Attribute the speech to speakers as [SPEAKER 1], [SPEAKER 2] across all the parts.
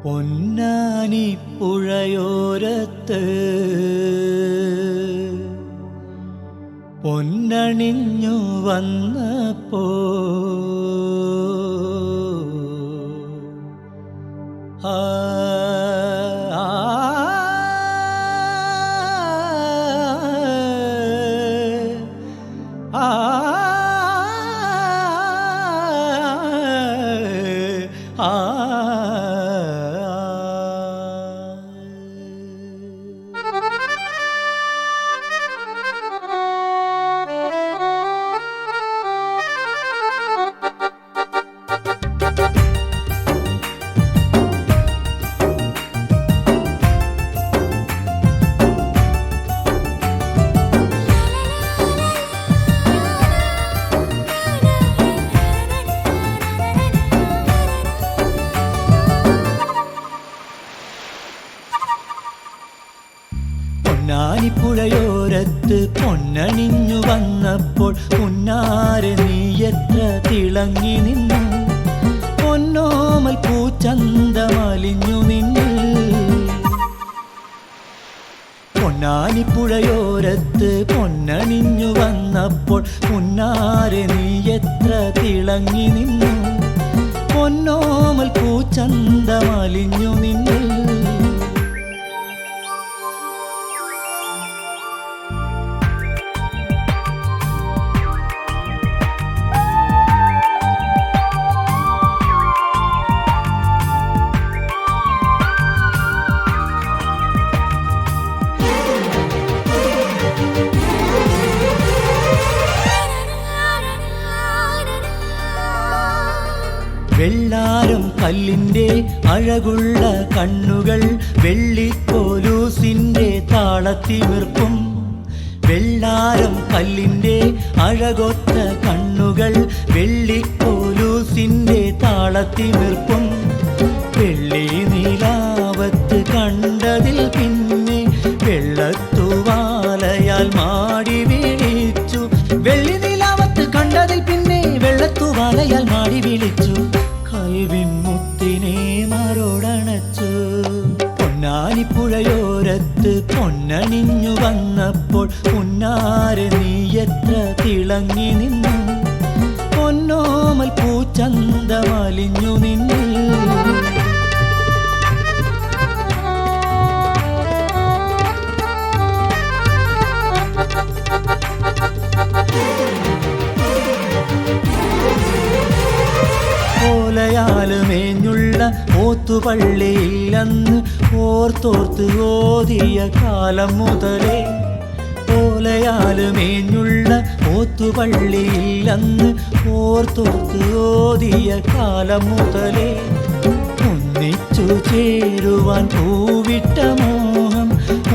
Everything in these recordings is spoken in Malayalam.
[SPEAKER 1] പൊന്നാനി പുഴയോരത്ത് പൊന്നണിഞ്ഞു വന്നപ്പോ ആ പൊന്നാനിപ്പുഴയോരത്ത് പൊന്നണിഞ്ഞു വന്നപ്പോൾ പുന്നാരെ നീ എത്ര തിളങ്ങി നിന്നു. പൊന്നോമൽ പൂച്ചന്തമലിഞ്ഞു നിന്നു. പൊന്നാനിപ്പുഴയോരത്ത് പൊന്നണിഞ്ഞു വന്നപ്പോൾ പുന്നാരെ നീ എത്ര തിളങ്ങി നിന്നു. പൊന്നോമൽ പൂച്ചന്തമലിഞ്ഞു നിന്നു. വെള്ളാരം കല്ലിൻ്റെ അഴകുള്ള കണ്ണുകൾ വെള്ളിക്കോലൂസിൻ്റെ താളത്തിമിർപ്പും. വെള്ളാരം കല്ലിൻ്റെ അഴകൊത്ത കണ്ണുകൾ വെള്ളിക്കോലൂസിൻ്റെ താളത്തിമിർപ്പും. വെള്ളി നീലാവത്ത് കണ്ടതിൽ പിന്നെ വെള്ളത്തൂവാലയാൽ മാടി വിളിച്ചു. വെള്ളി നീലാവത്ത് കണ്ടതിൽ പിന്നെ വെള്ളത്തൂവാലയാൽ മാടി വിളിച്ചു. കൽവിൻ മുത്തിനെ മാറോടണച്ചു. പൊന്നാനിപ്പുഴയോരത്ത് പൊന്നണിഞ്ഞു വന്നപ്പോൾ പുന്നാരെ നീ എത്ര തിളങ്ങി നിന്നു. പൊന്നോമൽ പൂച്ചന്തമലിഞ്ഞു നിന്നു. ഓലയാല് മേഞ്ഞുള്ള ഓത്തുപള്ളിയില്ലെന്ന് ഓർത്തോർത്ത് ഓതിയ കാലം മുതലേ. ഓലയാല് മേഞ്ഞുള്ള ഓത്തുപള്ളിയില്ലെന്ന് ഓർത്തോർത്ത് ഓതിയ കാലം മുതലേ. ഒന്നിച്ചു ചേരുവാൻ പൂവിട്ട മോഹം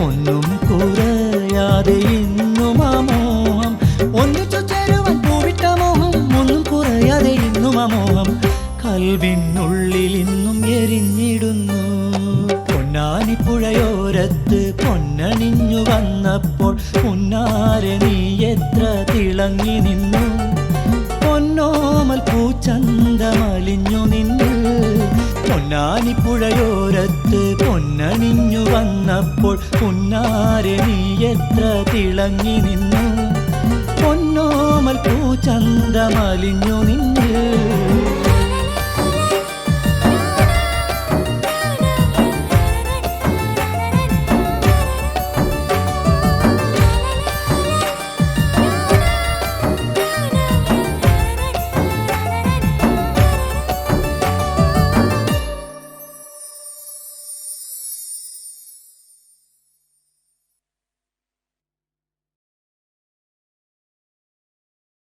[SPEAKER 1] ഒന്നും കുറയാതെ ഇന്നും ആ മോഹം. ഒന്നിച്ചു ചേരുവാൻ പൂവിട്ട മോഹം ഒന്നും കുറയാതെ ഇന്നും ആ മോഹം കൽവിനുള്ളിൽ ഇന്നും എരിഞ്ഞിടുന്നു. പൊന്നാനിപ്പുഴയോരത്ത് പൊന്നണിഞ്ഞു വന്നപ്പോൾ പുന്നാരെ നീ എത്ര തിളങ്ങി നിന്നു. പൊന്നോമൽ പൂച്ചന്തമലിഞ്ഞു നിന്നു. പൊന്നാനിപ്പുഴയോരത്ത് പൊന്നണിഞ്ഞു വന്നപ്പോൾ പുന്നാരെ നീ എത്ര തിളങ്ങി നിന്നു. പൊന്നോമൽ പൂച്ചന്തമലിഞ്ഞു നിന്നു.